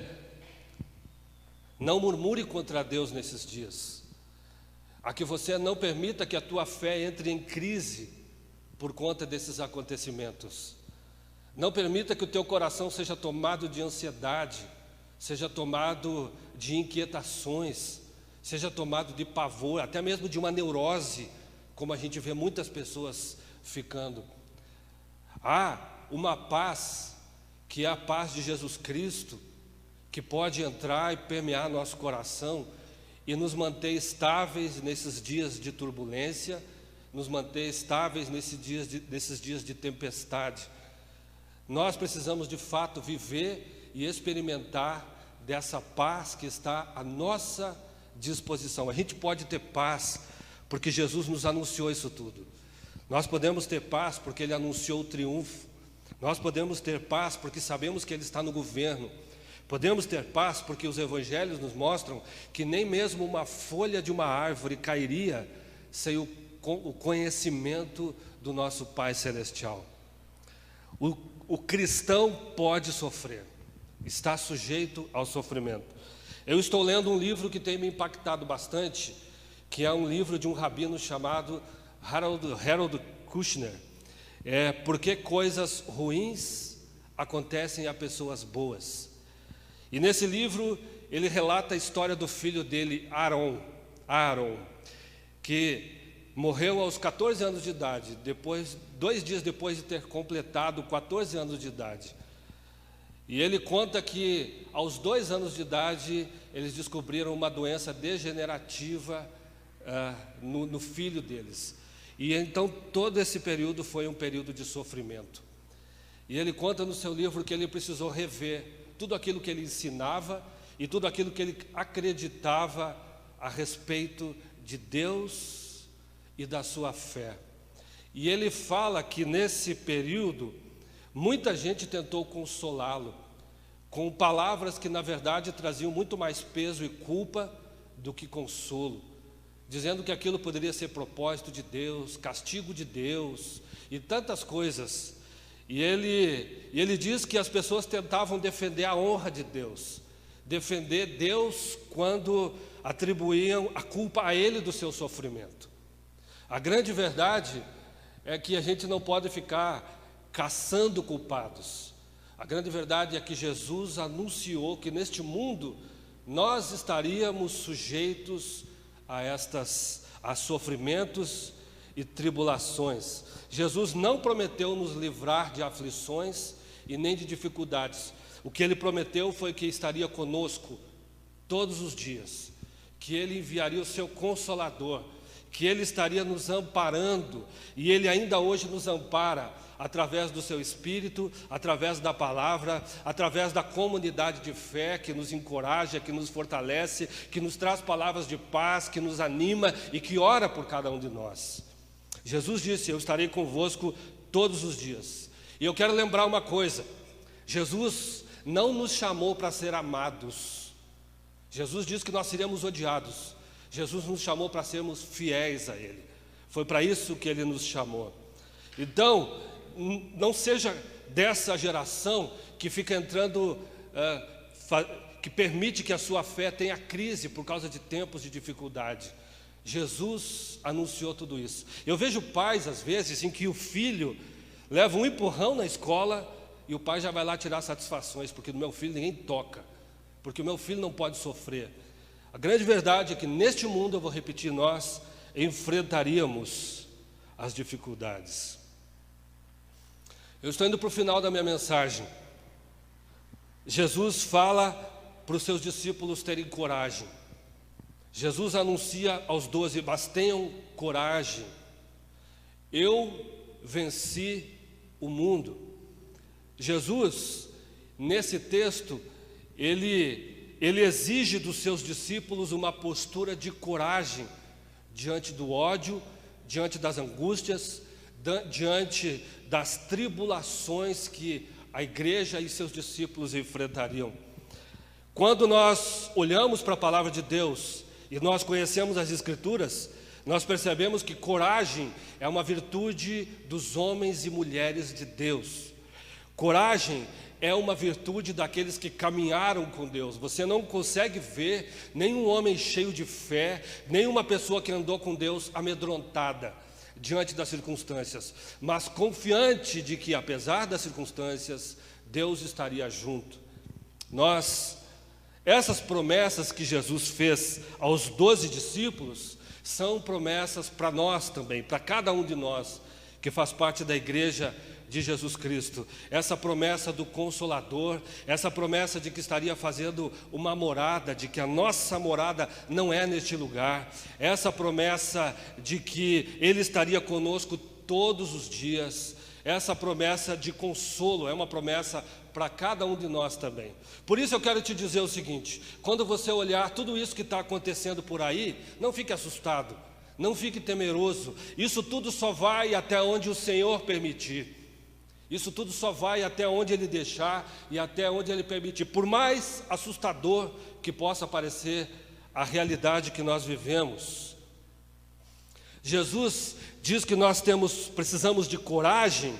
não murmure contra Deus nesses dias, a que você não permita que a tua fé entre em crise por conta desses acontecimentos. Não permita que o teu coração seja tomado de ansiedade, seja tomado de inquietações, seja tomado de pavor, até mesmo de uma neurose, como a gente vê muitas pessoas ficando. Há uma paz, que é a paz de Jesus Cristo, que pode entrar e permear nosso coração e nos manter estáveis nesses dias de turbulência, nos manter estáveis nesses dias de tempestade. Nós precisamos de fato viver e experimentar dessa paz que está à nossa disposição. A gente pode ter paz porque Jesus nos anunciou isso tudo. Nós podemos ter paz porque Ele anunciou o triunfo. Nós podemos ter paz porque sabemos que Ele está no governo. Podemos ter paz porque os evangelhos nos mostram que nem mesmo uma folha de uma árvore cairia sem o conhecimento do nosso Pai Celestial. O cristão pode sofrer, está sujeito ao sofrimento. Eu estou lendo um livro que tem me impactado bastante, que é um livro de um rabino chamado Harold Kushner. é porque coisas ruins acontecem a pessoas boas. E nesse livro ele relata a história do filho dele, Aaron, que morreu aos 14 anos de idade, 2 dias depois de ter completado 14 anos de idade. E ele conta que aos 2 anos de idade eles descobriram uma doença degenerativa no filho deles. E então todo esse período foi um período de sofrimento. E ele conta no seu livro que ele precisou rever tudo aquilo que ele ensinava e tudo aquilo que ele acreditava a respeito de Deus e da sua fé. E ele fala que nesse período muita gente tentou consolá-lo com palavras que na verdade traziam muito mais peso e culpa do que consolo, dizendo que aquilo poderia ser propósito de Deus, castigo de Deus e tantas coisas. E ele diz que as pessoas tentavam defender a honra de Deus, defender Deus quando atribuíam a culpa a ele do seu sofrimento. A grande verdade é que a gente não pode ficar caçando culpados. A grande verdade é que Jesus anunciou que neste mundo nós estaríamos sujeitos a sofrimentos e tribulações. Jesus não prometeu nos livrar de aflições e nem de dificuldades. O que ele prometeu foi que estaria conosco todos os dias, que ele enviaria o seu Consolador, que ele estaria nos amparando, e ele ainda hoje nos ampara através do seu Espírito, através da palavra, através da comunidade de fé que nos encoraja, que nos fortalece, que nos traz palavras de paz, que nos anima e que ora por cada um de nós. Jesus disse: eu estarei convosco todos os dias. E eu quero lembrar uma coisa: Jesus não nos chamou para ser amados. Jesus disse que nós seríamos odiados. Jesus nos chamou para sermos fiéis a Ele. Foi para isso que Ele nos chamou. Então, não seja dessa geração que fica entrando, que permite que a sua fé tenha crise por causa de tempos de dificuldade. Jesus anunciou tudo isso. Eu vejo pais, às vezes, em que o filho leva um empurrão na escola e o pai já vai lá tirar satisfações, porque no meu filho ninguém toca, porque o meu filho não pode sofrer. A grande verdade é que neste mundo, eu vou repetir, nós enfrentaríamos as dificuldades. Eu estou indo para o final da minha mensagem. Jesus fala para os seus discípulos terem coragem. Jesus anuncia aos 12, mas tenham coragem. Eu venci o mundo. Jesus, nesse texto, ele exige dos seus discípulos uma postura de coragem diante do ódio, diante das angústias, diante das tribulações que a igreja e seus discípulos enfrentariam. Quando nós olhamos para a palavra de Deus e nós conhecemos as Escrituras, nós percebemos que coragem é uma virtude dos homens e mulheres de Deus. Coragem é uma virtude daqueles que caminharam com Deus. Você não consegue ver nenhum homem cheio de fé, nenhuma pessoa que andou com Deus amedrontada diante das circunstâncias, mas confiante de que, apesar das circunstâncias, Deus estaria junto. Essas promessas que Jesus fez aos 12 discípulos são promessas para nós também, para cada um de nós que faz parte da igreja de Jesus Cristo. Essa promessa do Consolador, essa promessa de que estaria fazendo uma morada, de que a nossa morada não é neste lugar, essa promessa de que Ele estaria conosco todos os dias, essa promessa de consolo é uma promessa para cada um de nós também. Por isso eu quero te dizer o seguinte: quando você olhar tudo isso que está acontecendo por aí, não fique assustado, não fique temeroso. Isso tudo só vai até onde o Senhor permitir. Isso tudo só vai até onde Ele deixar e até onde Ele permitir. Por mais assustador que possa parecer a realidade que nós vivemos, Jesus diz que nós precisamos de coragem,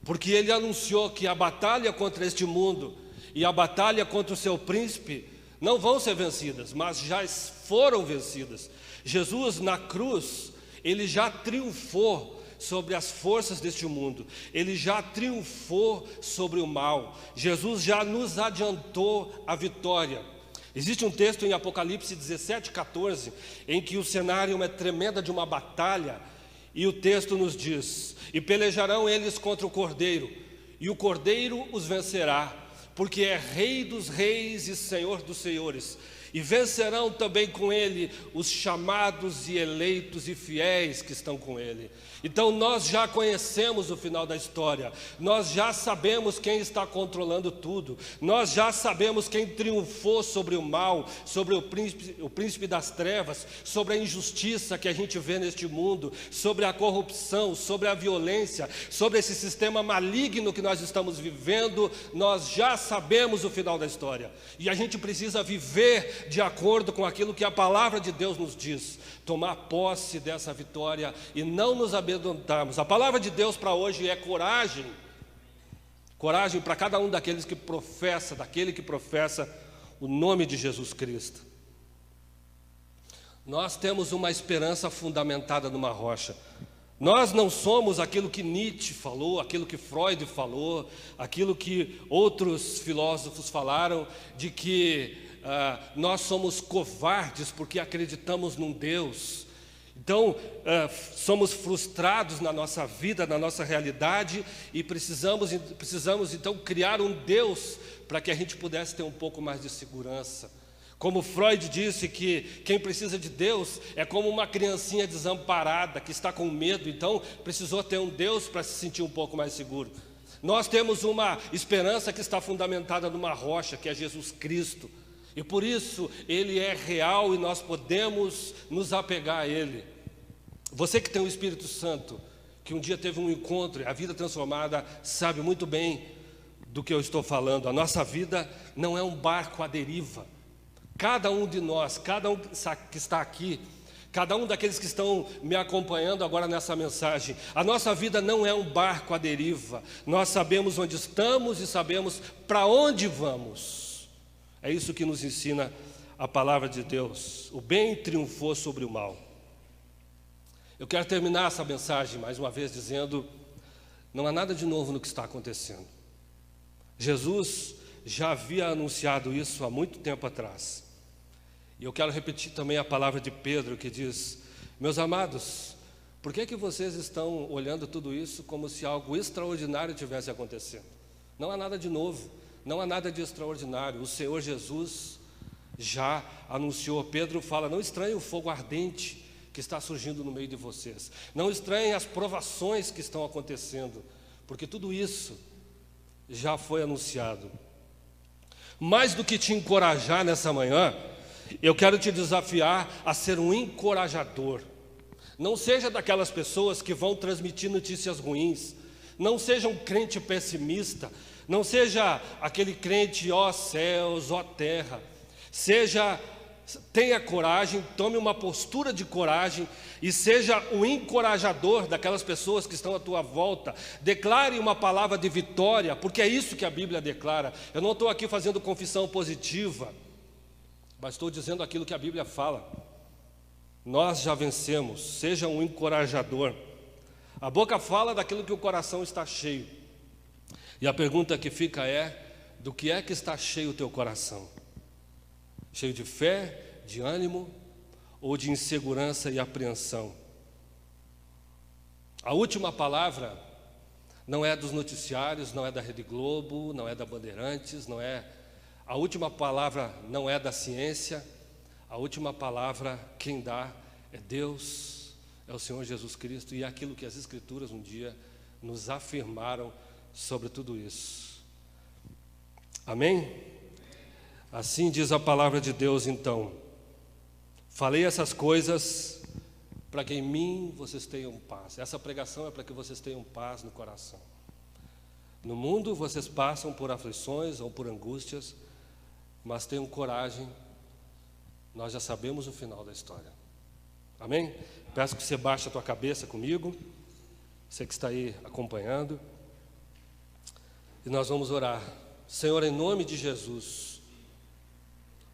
porque Ele anunciou que a batalha contra este mundo e a batalha contra o seu príncipe não vão ser vencidas, mas já foram vencidas. Jesus na cruz, Ele já triunfou sobre as forças deste mundo, Ele já triunfou sobre o mal. Jesus já nos adiantou a vitória. Existe um texto em Apocalipse 17:14, em que o cenário é tremenda de uma batalha, e o texto nos diz: e pelejarão eles contra o Cordeiro, e o Cordeiro os vencerá, porque é Rei dos reis e Senhor dos senhores. E vencerão também com ele os chamados e eleitos e fiéis que estão com ele. Então nós já conhecemos o final da história. Nós já sabemos quem está controlando tudo. Nós já sabemos quem triunfou sobre o mal, sobre o príncipe das trevas, sobre a injustiça que a gente vê neste mundo, sobre a corrupção, sobre a violência, sobre esse sistema maligno que nós estamos vivendo. Nós já sabemos o final da história. E a gente precisa viver de acordo com aquilo que a palavra de Deus nos diz, tomar posse dessa vitória e não nos amedrontarmos. A palavra de Deus para hoje é coragem. Coragem para cada um daquele que professa o nome de Jesus Cristo. Nós temos uma esperança fundamentada numa rocha. Nós não somos aquilo que Nietzsche falou, aquilo que Freud falou, aquilo que outros filósofos falaram, de que nós somos covardes porque acreditamos num Deus. Então, somos frustrados na nossa vida, na nossa realidade, e precisamos então criar um Deus para que a gente pudesse ter um pouco mais de segurança. Como Freud disse que quem precisa de Deus é como uma criancinha desamparada que está com medo, então precisou ter um Deus para se sentir um pouco mais seguro. Nós temos uma esperança que está fundamentada numa rocha, que é Jesus Cristo. E por isso Ele é real e nós podemos nos apegar a Ele. Você que tem o Espírito Santo, que um dia teve um encontro, a vida transformada, sabe muito bem do que eu estou falando. A nossa vida não é um barco à deriva. Cada um de nós, cada um que está aqui, cada um daqueles que estão me acompanhando agora nessa mensagem, a nossa vida não é um barco à deriva. Nós sabemos onde estamos e sabemos para onde vamos. É isso que nos ensina a palavra de Deus. O bem triunfou sobre o mal. Eu quero terminar essa mensagem mais uma vez dizendo: não há nada de novo no que está acontecendo. Jesus já havia anunciado isso há muito tempo atrás. E eu quero repetir também a palavra de Pedro, que diz: meus amados, por que vocês estão olhando tudo isso como se algo extraordinário tivesse acontecendo? Não há nada de novo, não há nada de extraordinário. O Senhor Jesus já anunciou. Pedro fala: não estranhem o fogo ardente que está surgindo no meio de vocês. Não estranhem as provações que estão acontecendo, porque tudo isso já foi anunciado. Mais do que te encorajar nessa manhã, eu quero te desafiar a ser um encorajador. Não seja daquelas pessoas que vão transmitir notícias ruins. Não seja um crente pessimista. Não seja aquele crente, ó céus, ó terra. Tenha coragem, tome uma postura de coragem e seja o encorajador daquelas pessoas que estão à tua volta. Declare uma palavra de vitória, porque é isso que a Bíblia declara. Eu não estou aqui fazendo confissão positiva, mas estou dizendo aquilo que a Bíblia fala. Nós já vencemos. Seja um encorajador. A boca fala daquilo que o coração está cheio. E a pergunta que fica é: do que é que está cheio o teu coração? Cheio de fé, de ânimo ou de insegurança e apreensão? A última palavra não é dos noticiários, não é da Rede Globo, não é da Bandeirantes, a última palavra não é da ciência. A última palavra quem dá é Deus, é o Senhor Jesus Cristo, e é aquilo que as Escrituras um dia nos afirmaram sobre tudo isso. Amém? Assim diz a palavra de Deus então: falei essas coisas para que em mim vocês tenham paz. Essa pregação é para que vocês tenham paz no coração. No mundo vocês passam por aflições ou por angústias, mas tenham coragem, nós já sabemos o final da história. Amém? Peço que você baixe a tua cabeça comigo, você que está aí acompanhando, e nós vamos orar. Senhor, em nome de Jesus,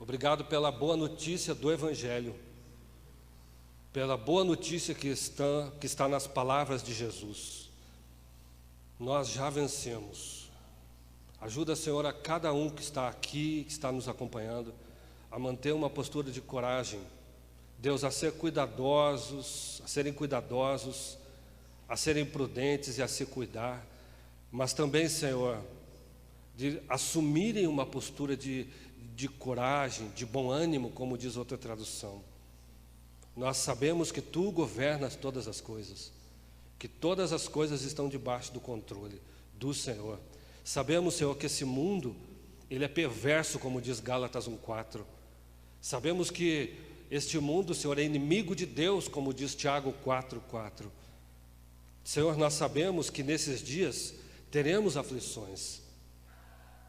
obrigado pela boa notícia do Evangelho. pela boa notícia que está nas palavras de Jesus. Nós já vencemos. Ajuda, Senhor, a cada um que está aqui, que está nos acompanhando, a manter uma postura de coragem. Deus, a serem cuidadosos, a serem prudentes e a se cuidar, mas também, Senhor, de assumirem uma postura de coragem, de bom ânimo, como diz outra tradução. Nós sabemos que Tu governas todas as coisas, que todas as coisas estão debaixo do controle do Senhor. Sabemos, Senhor, que esse mundo, ele é perverso, como diz Gálatas 1:4. Sabemos que este mundo, Senhor, é inimigo de Deus, como diz Tiago 4:4. Senhor, nós sabemos que nesses dias teremos aflições,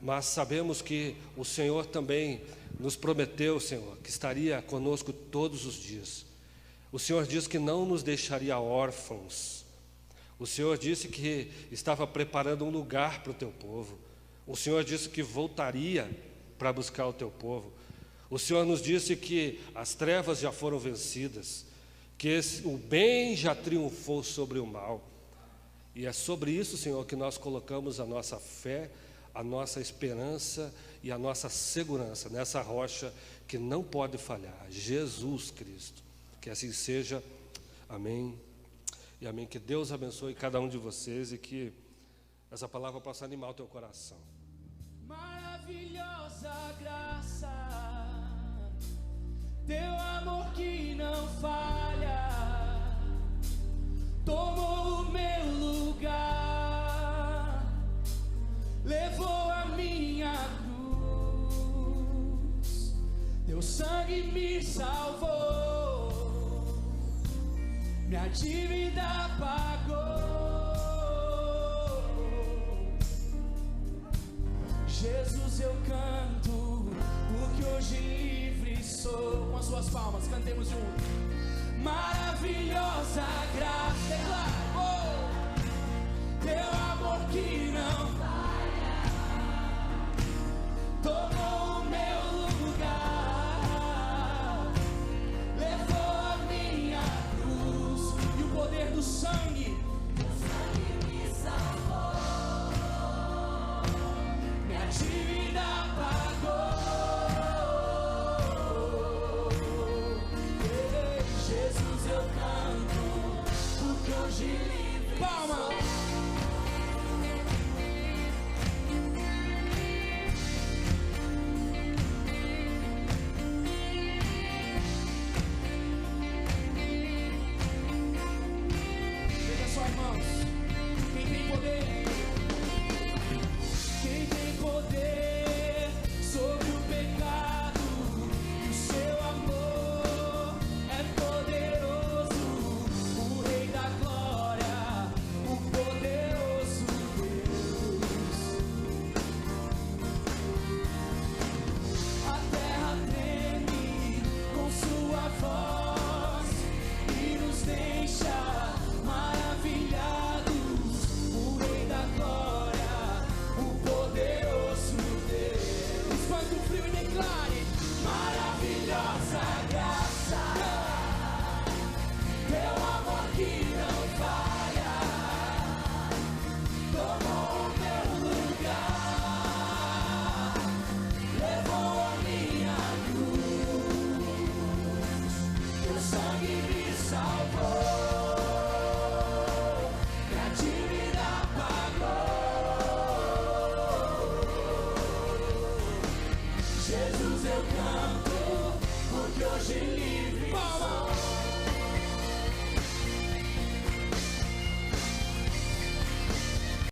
mas sabemos que o Senhor também nos prometeu, Senhor, que estaria conosco todos os dias. O Senhor disse que não nos deixaria órfãos. O Senhor disse que estava preparando um lugar para o Teu povo. O Senhor disse que voltaria para buscar o Teu povo. O Senhor nos disse que as trevas já foram vencidas, que o bem já triunfou sobre o mal. E é sobre isso, Senhor, que nós colocamos a nossa fé, a nossa esperança e a nossa segurança nessa rocha que não pode falhar, Jesus Cristo. Que assim seja. Amém e amém. Que Deus abençoe cada um de vocês e que essa palavra possa animar o teu coração. Maravilhosa graça, Teu amor que não falha, tomou o meu lugar, levou a minha cruz, Teu sangue me salvou, minha dívida pagou. Jesus, eu canto, porque hoje livre sou. Com as suas palmas, cantemos juntos. Maravilhosa graça, declaro, Teu amor que não falha, tomou o meu lugar, levou a minha cruz e o poder do sangue. Teu sangue me salvou, minha dívida pagou. Jesus, eu canto, porque hoje livre. Palma! Veja só, irmãos, quem tem poder? Quem tem poder sobre o pecado? O seu amor é poderoso, o Rei da glória, o poderoso Deus. A terra treme com sua voz e nos deixa maravilhados. O Rei da glória, o poderoso Deus. Espante o frio e declare: maravilhosa graça, Teu amor que não falha, tomou o meu lugar, levou a minha cruz, Teu sangue me salvou, minha dívida pagou. Jesus, eu canto, porque hoje livre sou.